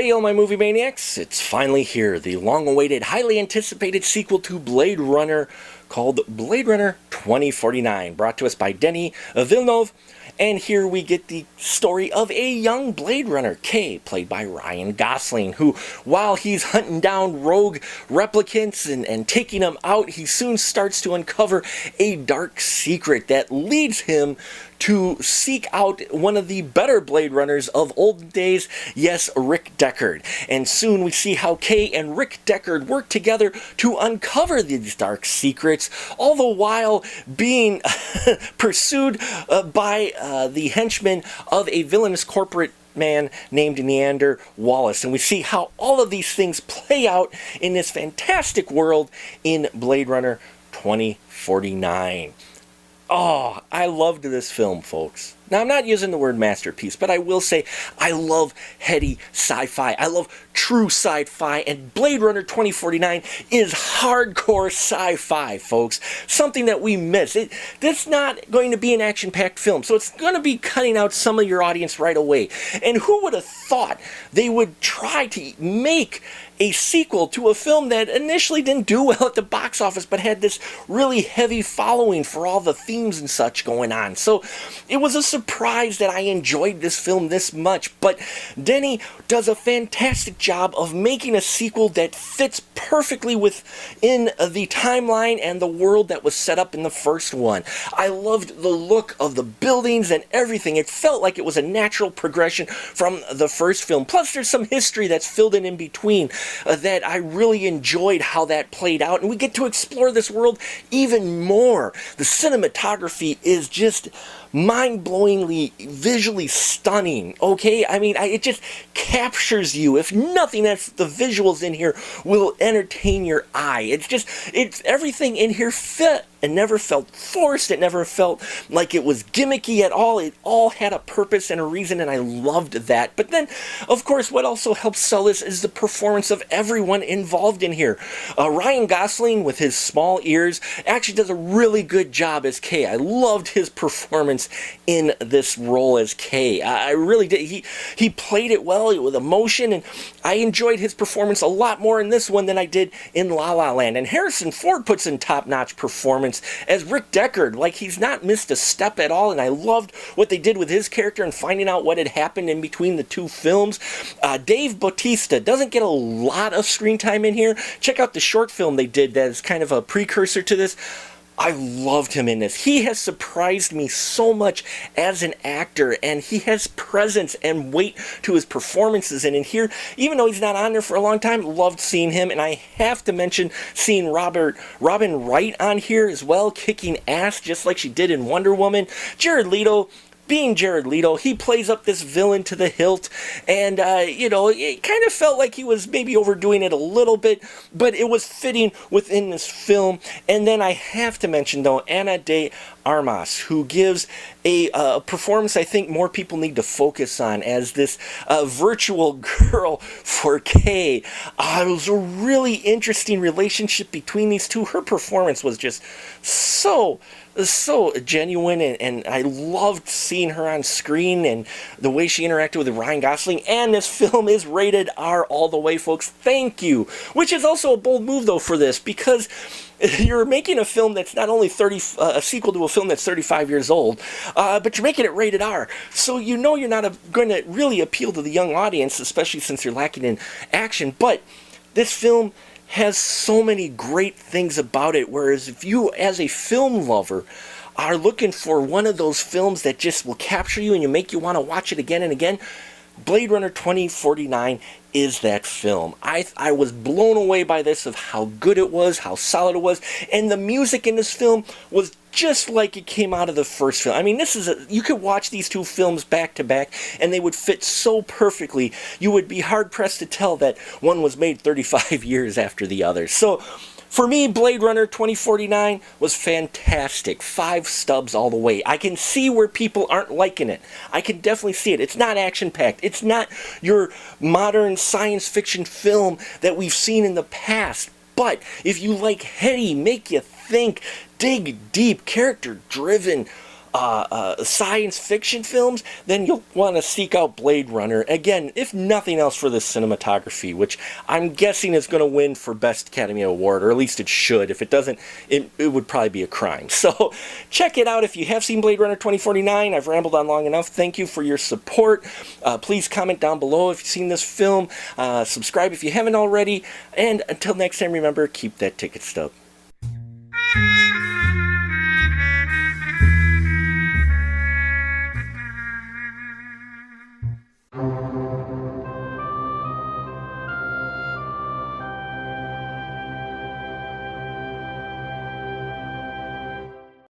Hey, all my movie maniacs! It's finally here, the long-awaited, highly anticipated sequel to Blade Runner called Blade Runner 2049, brought to us by Denis Villeneuve. And here we get the story of a young Blade Runner, K, played by Ryan Gosling, who, while he's hunting down rogue replicants and taking them out, he soon starts to uncover a dark secret that leads him to seek out one of the better Blade Runners of olden days, yes, Rick Deckard. And soon we see how Kay and Rick Deckard work together to uncover these dark secrets, all the while being pursued by the henchmen of a villainous corporate man named Neander Wallace. And we see how all of these things play out in this fantastic world in Blade Runner 2049. Oh, I loved this film, folks. Now, I'm not using the word masterpiece, but I will say I love heady sci-fi. I love true sci-fi, and Blade Runner 2049 is hardcore sci-fi, folks. Something that we miss. This is not going to be an action-packed film, so it's going to be cutting out some of your audience right away. And who would have thought they would try to make a sequel to a film that initially didn't do well at the box office, but had this really heavy following for all the themes and such going on. So it was a surprise that I enjoyed this film this much, but Denis does a fantastic job of making a sequel that fits perfectly within the timeline and the world that was set up in the first one. I loved the look of the buildings and everything. It felt like it was a natural progression from the first film. Plus, there's some history that's filled in between that I really enjoyed how that played out, and we get to explore this world even more. The cinematography is just mind-blowingly visually stunning, okay? I mean, it just captures you. If nothing else, the visuals in here will entertain your eye. It's everything in here fit. It never felt forced. It never felt like it was gimmicky at all. It all had a purpose and a reason, and I loved that. But then, of course, what also helps sell this is the performance of everyone involved in here. Ryan Gosling, with his small ears, actually does a really good job as K. I loved his performance in this role as K. I really did. He played it well with emotion, and I enjoyed his performance a lot more in this one than I did in La La Land. And Harrison Ford puts in top-notch performance as Rick Deckard. Like, he's not missed a step at all, and I loved what they did with his character and finding out what had happened in between the two films. Dave Bautista doesn't get a lot of screen time in here. Check out the short film they did that is kind of a precursor to this. I loved him in this. He has surprised me so much as an actor, and he has presence and weight to his performances. And in here, even though he's not on there for a long time, loved seeing him. And I have to mention seeing Robin Wright on here as well, kicking ass just like she did in Wonder Woman. Jared Leto, being Jared Leto, he plays up this villain to the hilt, and, it kind of felt like he was maybe overdoing it a little bit, but it was fitting within this film. And then I have to mention, though, Ana de Armas, who gives a performance I think more people need to focus on as this virtual girl for Kay. It was a really interesting relationship between these two. Her performance was just so genuine, and I loved seeing her on screen and the way she interacted with Ryan Gosling. And this film is rated R all the way, folks. Thank you. Which is also a bold move, though, for this, because you're making a film that's not only a sequel to a film that's 35 years old, but you're making it rated R. So you know you're not going to really appeal to the young audience, especially since you're lacking in action. But this film has so many great things about it, whereas if you, as a film lover, are looking for one of those films that just will capture you and you make you want to watch it again and again, Blade Runner 2049 is that film. I was blown away by this, of how good it was, how solid it was, and the music in this film was just like it came out of the first film. I mean, you could watch these two films back to back, and they would fit so perfectly. You would be hard-pressed to tell that one was made 35 years after the other. So, for me, Blade Runner 2049 was fantastic. 5 stubs all the way. I can see where people aren't liking it. I can definitely see it. It's not action-packed. It's not your modern science fiction film that we've seen in the past. But if you like heady, make you think, dig deep, character-driven, science fiction films, then you'll want to seek out Blade Runner. Again, if nothing else for the cinematography, which I'm guessing is going to win for Best Academy Award, or at least it should. If it doesn't, it would probably be a crime. So check it out if you have seen Blade Runner 2049. I've rambled on long enough. Thank you for your support. Please comment down below if you've seen this film. Subscribe if you haven't already. And until next time, remember, keep that ticket stub.